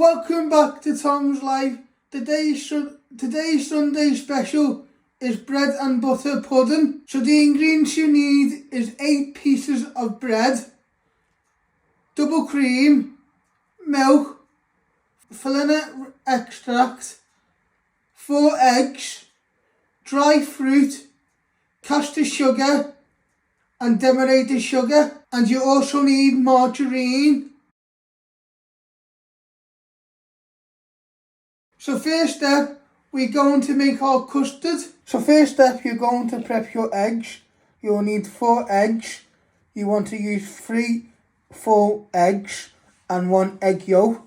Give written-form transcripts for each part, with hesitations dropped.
welcome back to Tom's Life. Today's Sunday special is bread and butter pudding. So the ingredients you need is 8 pieces of bread, double cream, milk, vanilla extract, 4 eggs, dry fruit, Custard sugar and Demerera sugar, and you also need margarine. So first step, we're going to make our custard. So first step, you're going to prep your eggs. You'll need 4 eggs. You want to use 3 full eggs and 1 egg yolk.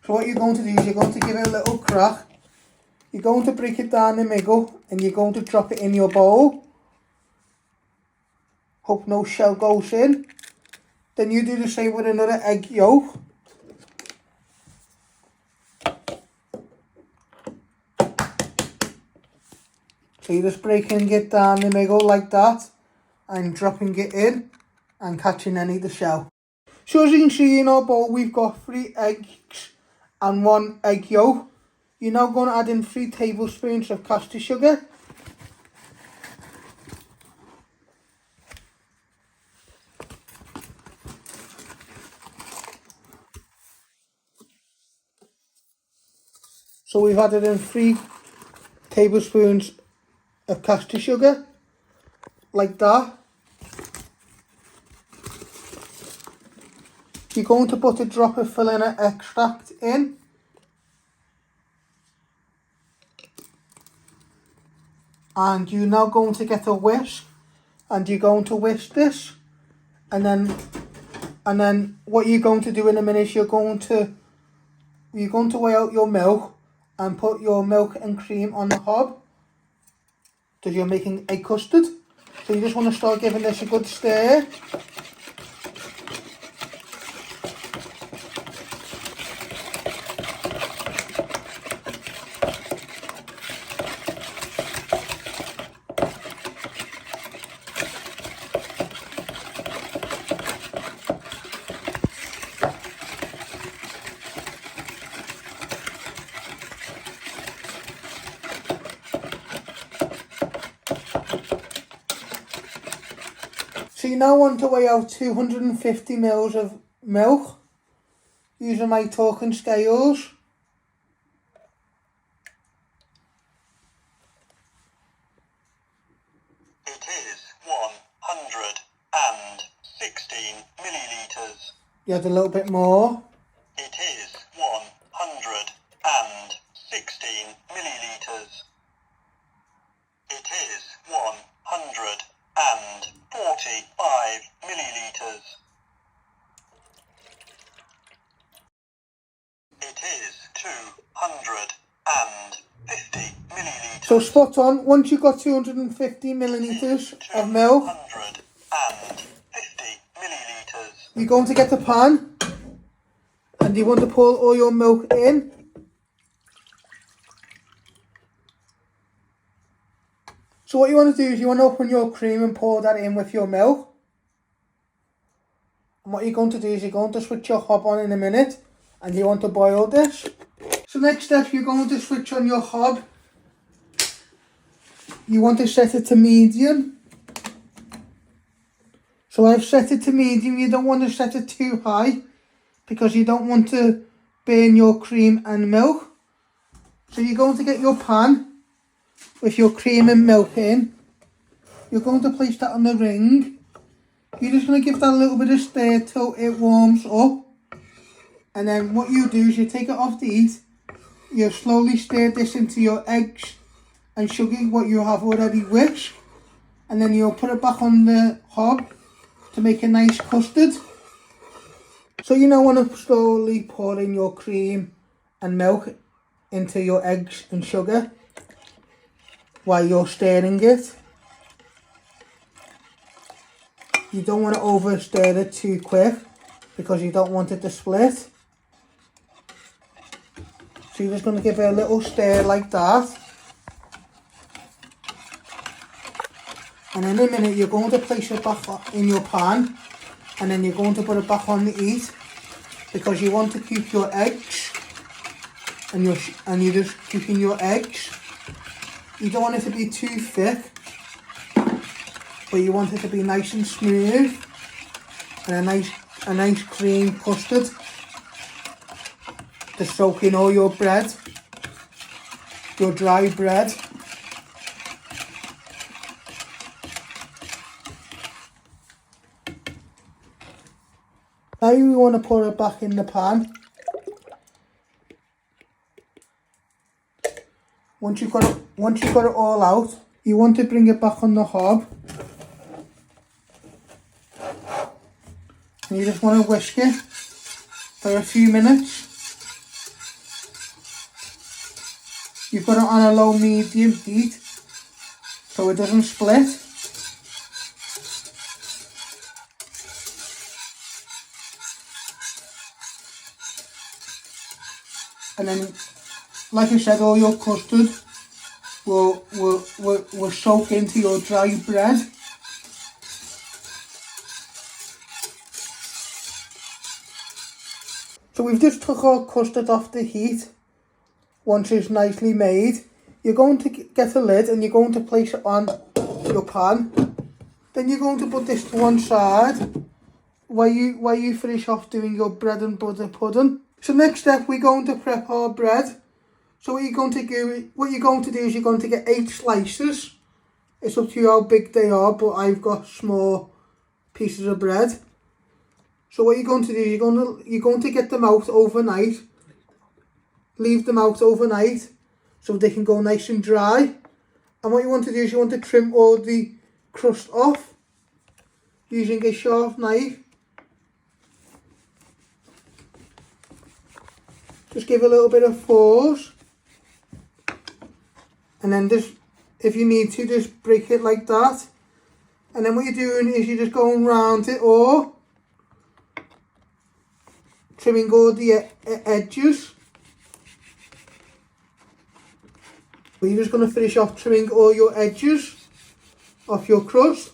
So what you're going to do is you're going to give it a little crack. You're going to break it down the middle and you're going to drop it in your bowl. Hope no shell goes in. Then you do the same with another egg yolk. So you're just breaking it down the middle like that and dropping it in and catching any of the shell. So as you can see in our bowl, we've got 3 eggs and 1 egg yolk. You're now going to add in 3 tablespoons of Custard sugar. So we've added in 3 tablespoons of Custard sugar, like that. You're going to put a drop of vanilla extract in. And you're now going to get a whisk, and you're going to whisk this. And then what you're going to do in a minute is you're going to weigh out your milk and put your milk and cream on the hob. So you're making a custard. So you just want to start giving this a good stir. So you now want to weigh out 250 ml of milk using my talking scales. It is 116 millilitres. You add a little bit more. It is 116 millilitres. It is 145 millilitres. It is 250 millilitres. So spot on. Once you've got 250 millilitres of milk, 250 millilitres. you're going to get a pan and you want to pour all your milk in. So what you want to do is you want to open your cream and pour that in with your milk. And what you're going to do is you're going to switch your hob on in a minute and you want to boil this. So next step, you're going to switch on your hob. You want to set it to medium. So I've set it to medium. You don't want to set it too high because you don't want to burn your cream and milk. So you're going to get your pan with your cream and milk in. You're going to place that on the ring. You're just going to give that a little bit of stir till it warms up. And then what you do is you take it off the heat. You slowly stir this into your eggs and sugar, what you have already whisked. And then you'll put it back on the hob to make a nice custard. So you now want to slowly pour in your cream and milk into your eggs and sugar while you're stirring it. You don't want to over stir it too quick because you don't want it to split. So you're just going to give it a little stir like that. And in a minute you're going to place it back in your pan and then you're going to put it back on the heat because you want to keep your eggs and you're just keeping your eggs. You don't want it to be too thick, but you want it to be nice and smooth, and a nice cream custard to soak in all your bread, your dry bread. Now you want to put it back in the pan. Once you've got it all out, you want to bring it back on the hob. And you just want to whisk it for a few minutes. You've got it on a low medium heat so it doesn't split. And then, like I said, all your custard will soak into your dry bread. So we've just took our custard off the heat. Once it's nicely made, you're going to get a lid and you're going to place it on your pan. Then you're going to put this to one side while you finish off doing your bread and butter pudding. So next step, we're going to prep our bread. So what you're going to do is you're going to get 8 slices. It's up to you how big they are, but I've got small pieces of bread. So what you're going to do is you're going to get them out overnight. Leave them out overnight so they can go nice and dry. And what you want to do is you want to trim all the crust off using a sharp knife. Just give a little bit of force. And then just, if you need to, just break it like that. And then what you're doing is you're just going round it all, trimming all the edges. But you're just going to finish off trimming all your edges off your crust.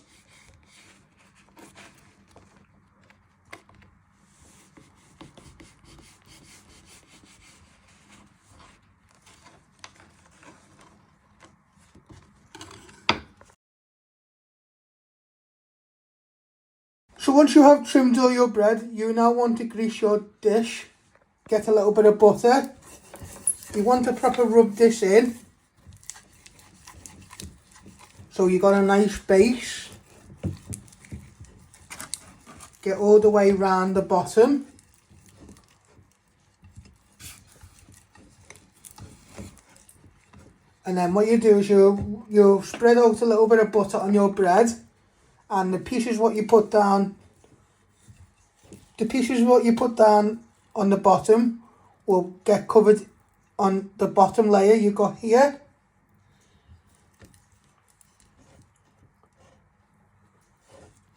So once you have trimmed all your bread, you now want to grease your dish. Get a little bit of butter. You want to proper rub this in, so you got a nice base. Get all the way round the bottom. And then what you do is you'll spread out a little bit of butter on your bread, and the pieces what you put down on the bottom will get covered on the bottom layer you got here.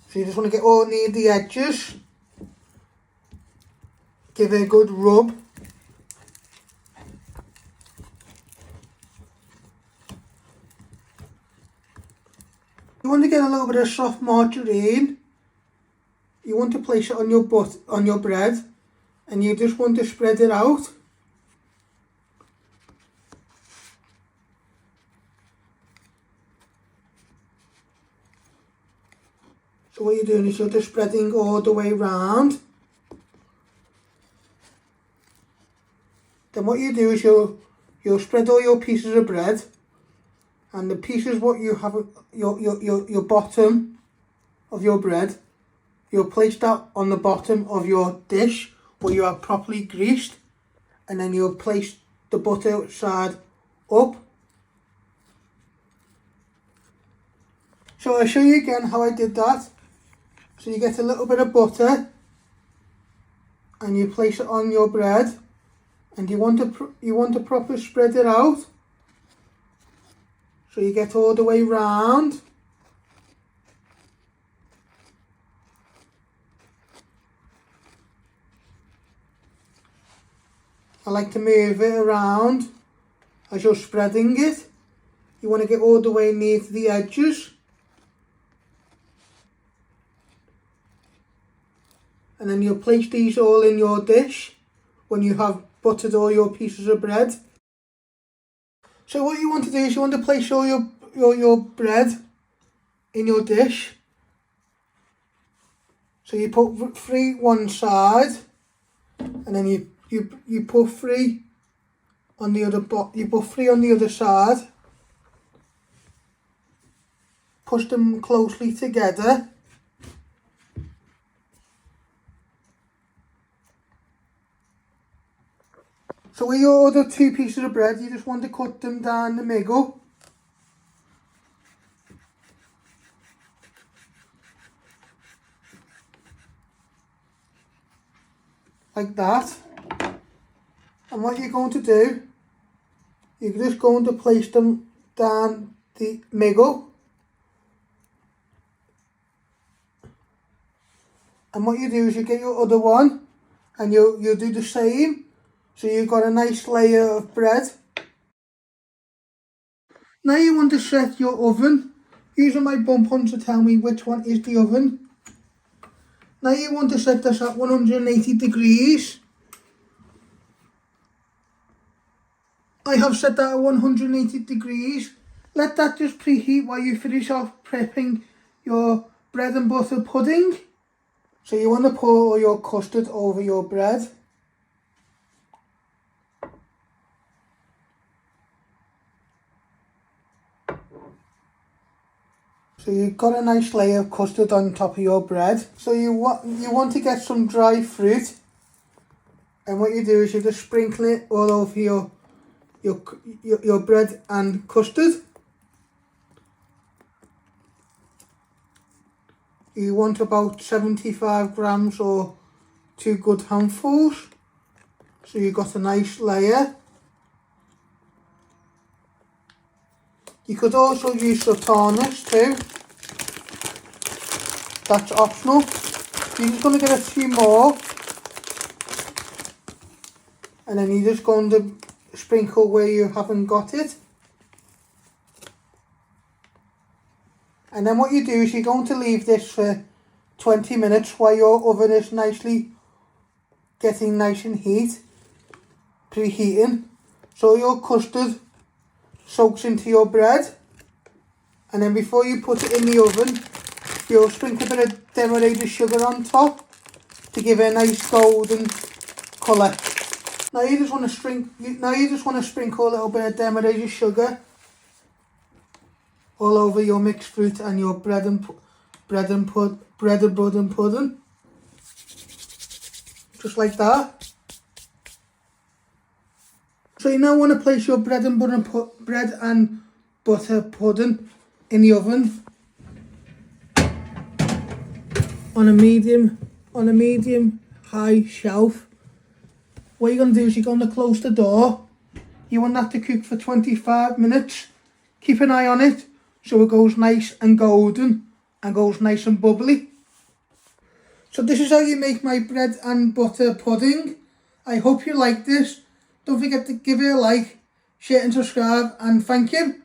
So you just want to get all near the edges. Give it a good rub. You want to get a little bit of soft margarine. You want to place it on your bread, and you just want to spread it out. So what you're doing is you're just spreading all the way round. Then what you do is you'll spread all your pieces of bread, and the pieces what you have, your bottom of your bread, you'll place that on the bottom of your dish where you have properly greased, and then you'll place the butter side up. So I'll show you again how I did that. So you get a little bit of butter and you place it on your bread, and you want to properly spread it out so you get all the way round. I like to move it around as you're spreading it. You want to get all the way near to the edges. And then you'll place these all in your dish when you have buttered all your pieces of bread. So what you want to do is you want to place all your bread in your dish. So you put 3 one side, and then you put 3 on the other you put 3 on the other side. Push them closely together. So with your other 2 pieces of bread, you just want to cut them down the middle. Like that. And what you're going to do, you're just going to place them down the middle. And what you do is you get your other one and you'll do the same. So you've got a nice layer of bread. Now you want to set your oven, using my bump on to tell me which one is the oven. Now you want to set this at 180 degrees. I have set that at 180 degrees. Let that just preheat while you finish off prepping your bread and butter pudding. So you want to pour all your custard over your bread. So you've got a nice layer of custard on top of your bread. So you want to get some dry fruit. And what you do is you just sprinkle it all over your bread and custard. You want about 75 grams or 2 good handfuls. So you've got a nice layer. You could also use sultanas too. That's optional. You're just going to get a few more. And then you're just going to sprinkle where you haven't got it. And then what you do is you're going to leave this for 20 minutes while your oven is getting nice and preheating. So your custard soaks into your bread. And then before you put it in the oven, you'll sprinkle a bit of Demerera Sugar on top to give it a nice golden colour. Now you just want to sprinkle a little bit of Demerera Sugar all over your mixed fruit and your bread and pudding, just like that. So you now want to place your bread and butter pudding in the oven on a medium high shelf. What you're going to do is you're going to close the door. You want that to cook for 25 minutes. Keep an eye on it so it goes nice and golden and goes nice and bubbly. So this is how you make my bread and butter pudding. I hope you like this. Don't forget to give it a like, share and subscribe, and thank you.